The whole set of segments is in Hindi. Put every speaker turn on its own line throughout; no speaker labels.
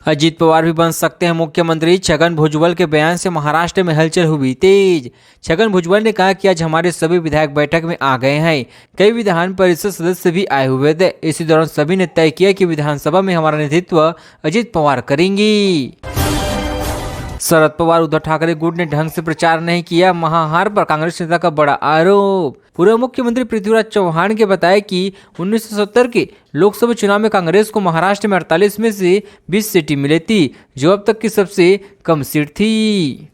अजीत पवार भी बन सकते हैं मुख्यमंत्री। छगन भुजबल के बयान से महाराष्ट्र में हलचल हुई तेज। छगन भुजबल ने कहा कि आज हमारे सभी विधायक बैठक में आ गए हैं। कई विधान परिषद सदस्य भी आए हुए थे। इसी दौरान सभी ने तय किया कि विधानसभा में हमारा नेतृत्व अजीत पवार करेंगी। शरद पवार उद्धव ठाकरे गुट ने ढंग से प्रचार नहीं किया, महाहार पर कांग्रेस नेता का बड़ा आरोप। पूर्व मुख्यमंत्री पृथ्वीराज चौहान के बताया कि 1970 के लोकसभा चुनाव में कांग्रेस को महाराष्ट्र में 48 में से 20 सीटें मिली थी, जो अब तक की सबसे कम सीट थी।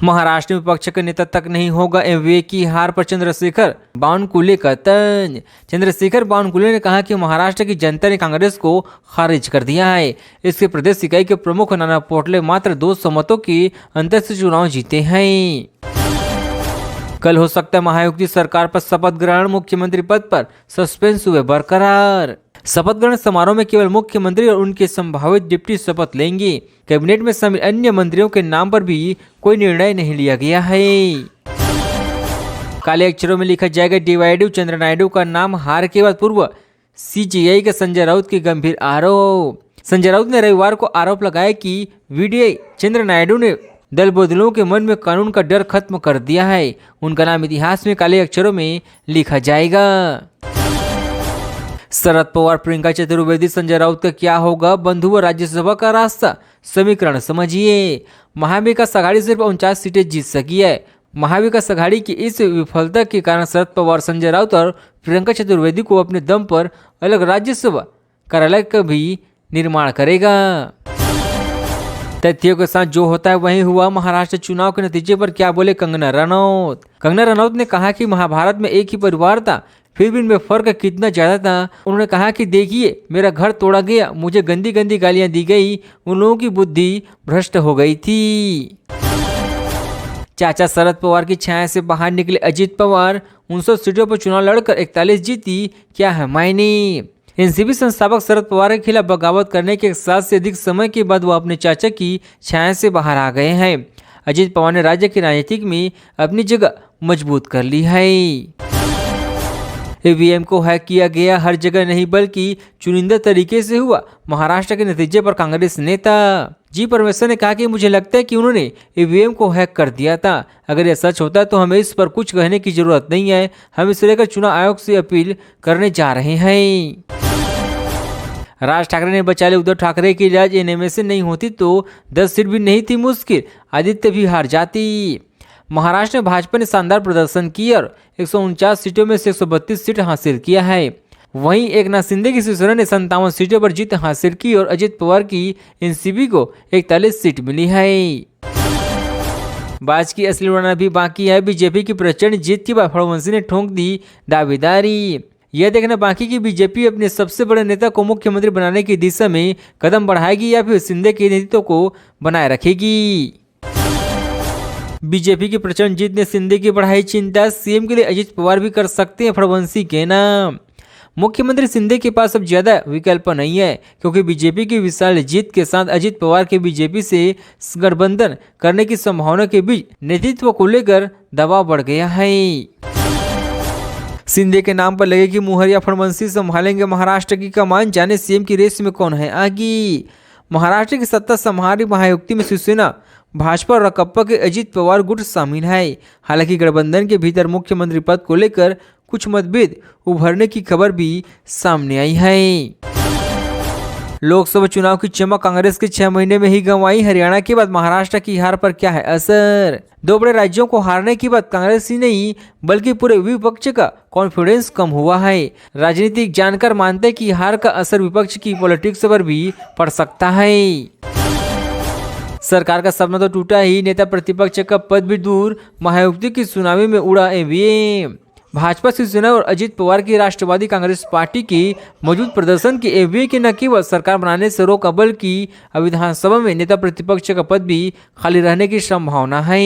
महाराष्ट्र में विपक्ष का नेता तक नहीं होगा एमवीए की हार पर चंद्रशेखर बावनकुले का तंज। चंद्रशेखर बावनकुले ने कहा कि महाराष्ट्र की जनता ने कांग्रेस को खारिज कर दिया है। इसके प्रदेश इकाई के प्रमुख नाना पटोले मात्र 200 मतों के अंतर से चुनाव जीते हैं। कल हो सकता है महायुति सरकार पर शपथ ग्रहण, मुख्यमंत्री पद पर सस्पेंस हुए बरकरार। शपथ ग्रहण समारोह में केवल मुख्यमंत्री और उनके संभावित डिप्टी शपथ लेंगे। कैबिनेट में शामिल अन्य मंत्रियों के नाम पर भी कोई निर्णय नहीं लिया गया है। काले अक्षरों में लिखा जाएगा डिवाइडिव चंद्र नायडू का नाम। हार के बाद पूर्व सीजेआई के संजय राउत के गंभीर आरोप। संजय राउत ने रविवार को आरोप लगाया कि वीडीआई चंद्र नायडू ने दल बदलों के मन में कानून का डर खत्म कर दिया है। उनका नाम इतिहास में काले अक्षरों में लिखा जाएगा। शरद पवार, प्रियंका चतुर्वेदी, संजय राउत का क्या होगा? बंधु व राज्यसभा का रास्ता समीकरण समझिए। महाविकास आघाड़ी सिर्फ 49 सीटें जीत सकी है। महाविकास आघाड़ी की इस विफलता के कारण शरद पवार, संजय राउत और प्रियंका चतुर्वेदी को अपने दम पर अलग राज्यसभा कार्यालय का भी निर्माण करेगा। तथ्यों के साथ जो होता है वही हुआ। महाराष्ट्र चुनाव के नतीजे पर क्या बोले कंगना रनौत? कंगना रनौत ने कहा कि महाभारत में एक ही परिवार था, फिर भी इनमें फर्क कितना ज्यादा था। उन्होंने कहा कि देखिए, मेरा घर तोड़ा गया, मुझे गंदी गंदी गालियां दी गई, उन लोगों की बुद्धि भ्रष्ट हो गई थी। चाचा शरद पवार की छाया से बाहर निकले अजीत पवार। 59 सीटों पर चुनाव लड़कर 41 जीती, क्या है मायने? एनसीपी संस्थापक शरद पवार के खिलाफ बगावत करने के 1 साल से अधिक समय के बाद वो अपने चाचा की छाया से बाहर आ गए हैं। अजीत पवार ने राज्य की राजनीति में अपनी जगह मजबूत कर ली है। ईवीएम को हैक किया गया, हर जगह नहीं बल्कि चुनिंदा तरीके से हुआ। महाराष्ट्र के नतीजे पर कांग्रेस नेता जी परमेश्वर ने कहा कि मुझे लगता है कि उन्होंने ईवीएम को हैक कर दिया था। अगर यह सच होता है तो हमें इस पर कुछ कहने की जरूरत नहीं है। हम इसे लेकर चुनाव आयोग से अपील करने जा रहे हैं। राज ठाकरे ने बचा लिया उद्धव ठाकरे की इलाज। एनएमए से नहीं होती तो 10 सीट भी नहीं थी मुश्किल, आदित्य भी हार जाती। महाराष्ट्र में भाजपा ने शानदार प्रदर्शन किया और 149 सीटों में से 132 सीट हासिल किया है। वहीं एकनाथ शिंदे की शिवसेना ने 57 सीटों पर जीत हासिल की और अजित पवार की एनसीपी को 41 सीट मिली है। बाज की असली उड़ाना भी बाकी है। बीजेपी की प्रचंड जीत के बाद फडणवीस ने ठोक दी दावेदारी। यह देखना बाकी कि बीजेपी अपने सबसे बड़े नेता को मुख्यमंत्री बनाने की दिशा में कदम बढ़ाएगी या फिर शिंदे के नेतृत्व को बनाए रखेगी। बीजेपी की प्रचंड जीत ने शिंदे की बढ़ाई चिंता। सीएम के लिए अजित पवार भी कर सकते हैं फडणवीस के नाम। मुख्यमंत्री शिंदे के पास अब ज्यादा विकल्प नहीं है, क्योंकि बीजेपी की विशाल जीत के साथ अजित पवार के बीजेपी से गठबंधन करने की संभावना के बीच नेतृत्व को लेकर दबाव बढ़ गया है। शिंदे के नाम पर लगे कि मुहर या फडणवीस संभालेंगे महाराष्ट्र की कमान। जाने सीएम की रेस में कौन है आगे। महाराष्ट्र की सत्ता संभाली महायुति में शिवसेना, भाजपा और राकांपा के अजित पवार गुट शामिल है। हालांकि गठबंधन के भीतर मुख्यमंत्री पद को लेकर कुछ मतभेद उभरने की खबर भी सामने आई है। लोकसभा चुनाव की चमक कांग्रेस के 6 महीने में ही गंवाई। हरियाणा के बाद महाराष्ट्र की हार पर क्या है असर? 2 बड़े राज्यों को हारने के बाद कांग्रेस ही नहीं बल्कि पूरे विपक्ष का कॉन्फिडेंस कम हुआ है। राजनीतिक जानकार मानते हैं कि हार का असर विपक्ष की पॉलिटिक्स पर भी पड़ सकता है। सरकार का सपना तो टूटा ही, नेता प्रतिपक्ष का पद भी दूर। महायुति की सुनामी में उड़ा ईवीएम। भाजपा, शिवसेना और अजित पवार की राष्ट्रवादी कांग्रेस पार्टी की मौजूद प्रदर्शन की ईवीएम की न केवल सरकार बनाने से रोका बल्कि विधानसभा में नेता प्रतिपक्ष का पद भी खाली रहने की संभावना है।